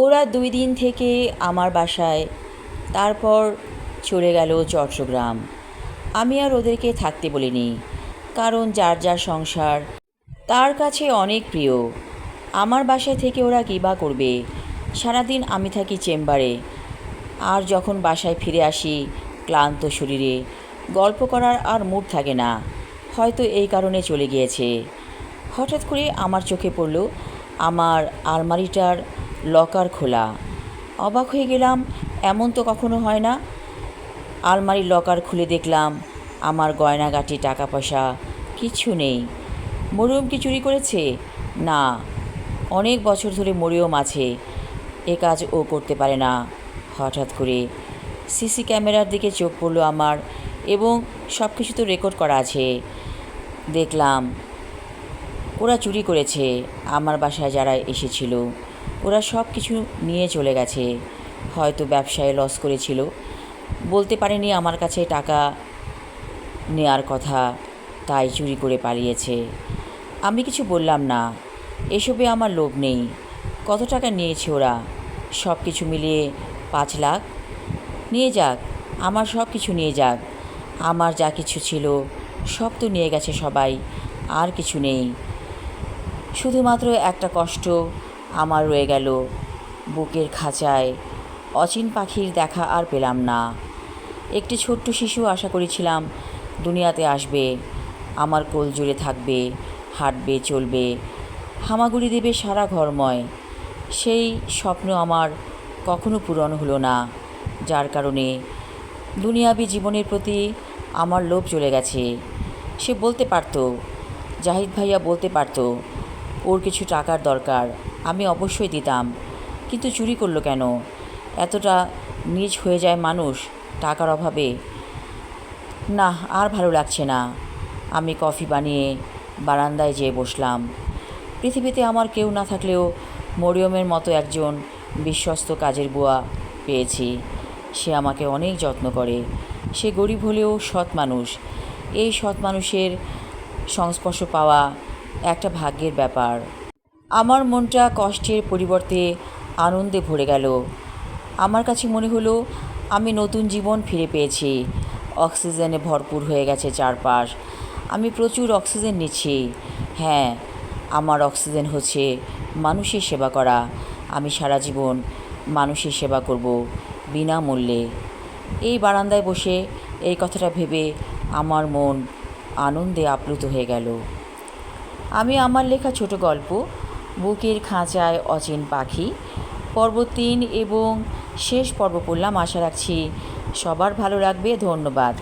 ওরা ২ দিন থেকে আমার বাসায়, তারপর চলে গেল চট্টগ্রাম। আমি আর ওদেরকে থাকতে বলিনি, কারণ যার যার সংসার তার কাছে অনেক প্রিয়। আমার বাসায় থেকে ওরা কী বা করবে? সারাদিন আমি থাকি চেম্বারে, আর যখন বাসায় ফিরে আসি ক্লান্ত শরীরে, গল্প করার আর মুড থাকে না। হয়তো এই কারণে চলে গিয়েছে। হঠাৎ করে আমার চোখে পড়ল আমার আলমারিটার লকার খোলা। অবাক হয়ে গেলাম, এমন তো কখনো হয় না। আলমারির লকার খুলে দেখলাম আমার গয়নাগাটি, টাকা পয়সা কিচ্ছু নেই। মরিয়ম কি চুরি করেছে? না, অনেক বছর ধরে মরিয়ম আছে, এ কাজ ও করতে পারে না। হঠাৎ করে সিসি ক্যামেরার দিকে চোখ পড়ল আমার, এবং সব কিছু তো রেকর্ড করা আছে। দেখলাম ওরা চুরি করেছে। আমার বাসায় যারা এসেছিল ওরা সব কিছু নিয়ে চলে গেছে। হয়তো ব্যবসায় লস করেছিল, বলতে পারেনি আমার কাছে টাকা নেয়ার কথা, তাই চুরি করে পালিয়েছে। আমি কিছু বললাম না, এসবে আমার লোভ নেই। কত টাকা নিয়েছে ওরা? সব কিছু মিলিয়ে ৫ লাখ। নিয়ে যাক, আমার সব কিছু নিয়ে যাক। আমার যা কিছু ছিল সব তো নিয়ে গেছে সবাই, আর কিছু নেই। শুধুমাত্র একটা কষ্ট আমার রয়ে গেল বুকের খাঁচায়। অচিন পাখির দেখা আর পেলাম না। একটি ছোট্ট শিশু আশা করেছিলাম দুনিয়াতে আসবে, আমার কোল জুড়ে থাকবে, হাঁটবে, চলবে, হামাগুড়ি দেবে সারা ঘরময়। সেই স্বপ্ন আমার কখনো পূরণ হলো না, যার কারণে দুনিয়াবি জীবনের প্রতি আমার লোভ চলে গেছে। সে বলতে পারতো, জাহিদ ভাইয়া বলতে পারতো ওর কিছু টাকার দরকার, আমি অবশ্যই দিতাম। কিন্তু চুরি করলো কেন? এতটা নীচ হয়ে যায় মানুষ টাকার অভাবে। না, আর ভালো লাগছে না। আমি কফি বানিয়ে বারান্দায় যেয়ে বসলাম। পৃথিবীতে আমার কেউ না থাকলেও মরিয়মের মতো একজন বিশ্বস্ত কাজের বুয়া পেয়েছি। সে আমাকে অনেক যত্ন করে। সে গরিব হলেও সৎ মানুষ। এই সৎ মানুষের সংস্পর্শ পাওয়া একটা ভাগ্যের ব্যাপার। আমার মনটা কষ্টের পরিবর্তে আনন্দে ভরে গেল। আমার কাছে মনে হলো আমি নতুন জীবন ফিরে পেয়েছি। অক্সিজেনে ভরপুর হয়ে গেছে চারপাশ। আমি প্রচুর অক্সিজেন নিচ্ছি। হ্যাঁ, আমার অক্সিজেন হচ্ছে মানুষের সেবা করা। আমি সারা জীবন মানুষের সেবা করব, বিনামূল্যে। এই বারান্দায় বসে এই কথাটা ভেবে আমার মন আনন্দে আপ্লুত হয়ে গেল। আমি আমার লেখা ছোট গল্প বুকের খাঁচায় অচিন পাখি পর্ব ৩ এবং শেষ পর্ব পড়লাম। আশা রাখছি সবার ভালো লাগবে। ধন্যবাদ।